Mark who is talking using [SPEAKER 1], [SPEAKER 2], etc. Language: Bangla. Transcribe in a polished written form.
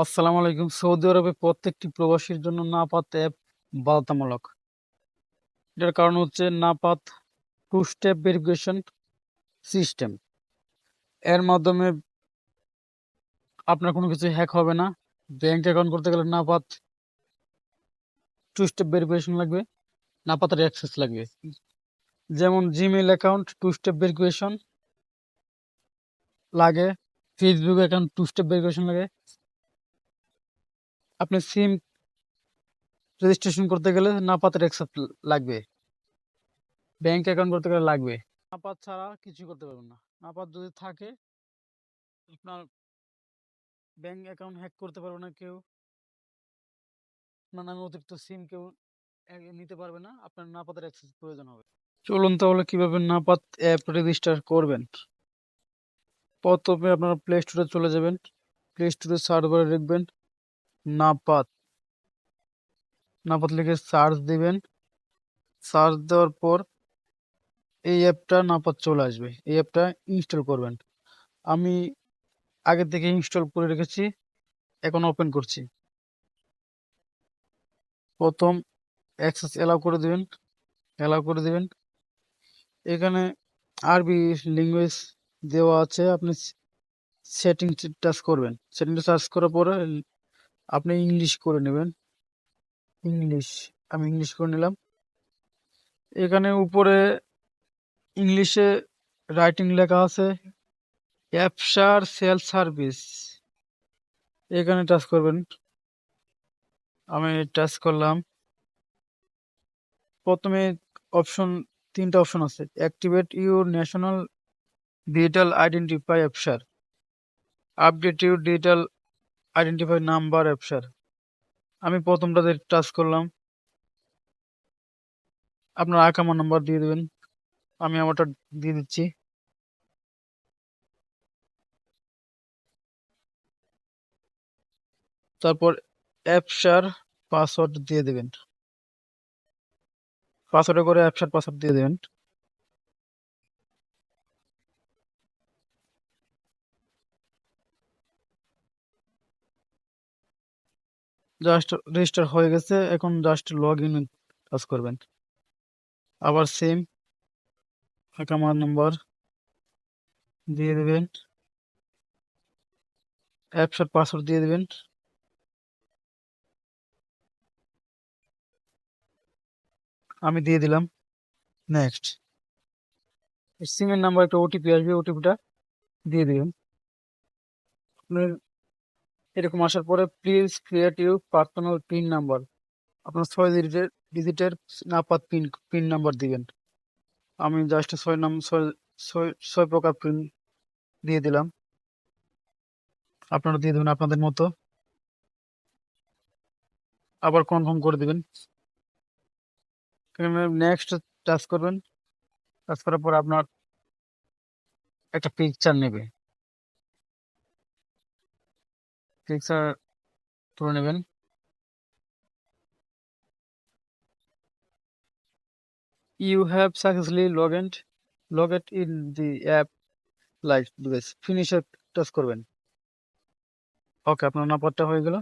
[SPEAKER 1] আসসালামু আলাইকুম। সৌদি আরবে প্রত্যেকটি প্রবাসীর জন্য নাপাত অ্যাপ বাধ্যতামূলক। এটার কারণ হচ্ছে নাপাত টু স্টেপ ভেরিফিকেশন সিস্টেম। এর মাধ্যমে আপনার কোনো কিছু হ্যাক হবে না। ব্যাংক অ্যাকাউন্ট করতে গেলে নাপাত টু স্টেপ ভেরিফিকেশন লাগবে, নাপাতের অ্যাক্সেস লাগবে। যেমন Gmail account two step verification লাগে, Facebook account two step verification লাগে। আপনি সিম রেজিস্ট্রেশন করতে গেলে নাপাতের অ্যাক্সেস লাগবে, ব্যাংক অ্যাকাউন্ট করতে গেলে লাগবে। নাপাত ছাড়া কিছু করতে পারবেন না। নাপাত যদি থাকে আপনার ব্যাংক অ্যাকাউন্ট হ্যাক করতে পারবে না কেউ, আপনার নামে অতিরিক্ত সিম কেউ নিতে পারবে না, আপনার নাপাতের অ্যাক্সেস প্রয়োজন হবে। চলুন তাহলে কিভাবে নাপাত অ্যাপ রেজিস্টার করবেন। প্রথমে আপনারা প্লে স্টোরে চলে যাবেন, প্লে স্টোরে সার্চ বারে লিখবেন নাপাত, নাপাত লিখে সার্চ দিবেন। সার্চ দেওয়ার পর এই অ্যাপটা নাপাত চলে আসবে, এই অ্যাপটা ইনস্টল করবেন। আমি আগে থেকে ইনস্টল করে রেখেছি, এখন ওপেন করছি। প্রথম অ্যাক্সেস অ্যালাউ করে দিবেন, অ্যালাউ করে দিবেন। এখানে আরবি ল্যাঙ্গুয়েজ দেওয়া আছে, আপনি সেটিং টাচ করবেন। সেটিংটা টাচ করার পরে আপনি ইংলিশ করে নেবেন। ইংলিশ, আমি ইংলিশ করে নিলাম। এখানে উপরে ইংলিশে রাইটিং লেখা আছে অ্যাপসার সেল সার্ভিস, এখানে টাচ করবেন। আমি টাচ করলাম। প্রথমে অপশন, তিনটা অপশন আছে, activate your national digital identify অ্যাপসার, update your digital identify number অ্যাপসার। আমি প্রথমটাতে টাচ করলাম। আপনার আকামা নাম্বার দিয়ে দেবেন, আমি আমারটা দিয়ে দিচ্ছি। তারপর অ্যাপসার পাসওয়ার্ড দিয়ে দেবেন, পাসওয়ার্ডে করে অ্যাপসার পাসওয়ার্ড দিয়ে দেবেন। জাস্ট রেজিস্টার হয়ে গেছে, এখন জাস্ট লগ ইন কাজ করবেন। আবার সেম আকামা নাম্বার দিয়ে দেবেন, অ্যাপসার পাসওয়ার্ড দিয়ে দেবেন। আমি দিয়ে দিলাম, নেক্সট। সিমের নাম্বার একটা ওটিপি আসবে, ওটিপিটা দিয়ে দিবেন। আপনার এরকম আসার পরে please create you personal pin number, আপনার 6 ডিজিটের নাপাত পিন পিন নাম্বার দিবেন। আমি জাস্ট 6 প্রকার পিন দিয়ে দিলাম, আপনারা দিয়ে দেবেন আপনাদের মতো। আবার কনফার্ম করে দিবেন। নেক্সট টাচ করবেন, টাচ করার পর আপনার একটা পিকচার নেবে, পিকচার তুলে নেবেন। You have successfully logged in the app like this, ফিনিশে টাচ করবেন। ওকে, আপনার নাম্বারটা হয়ে গেল।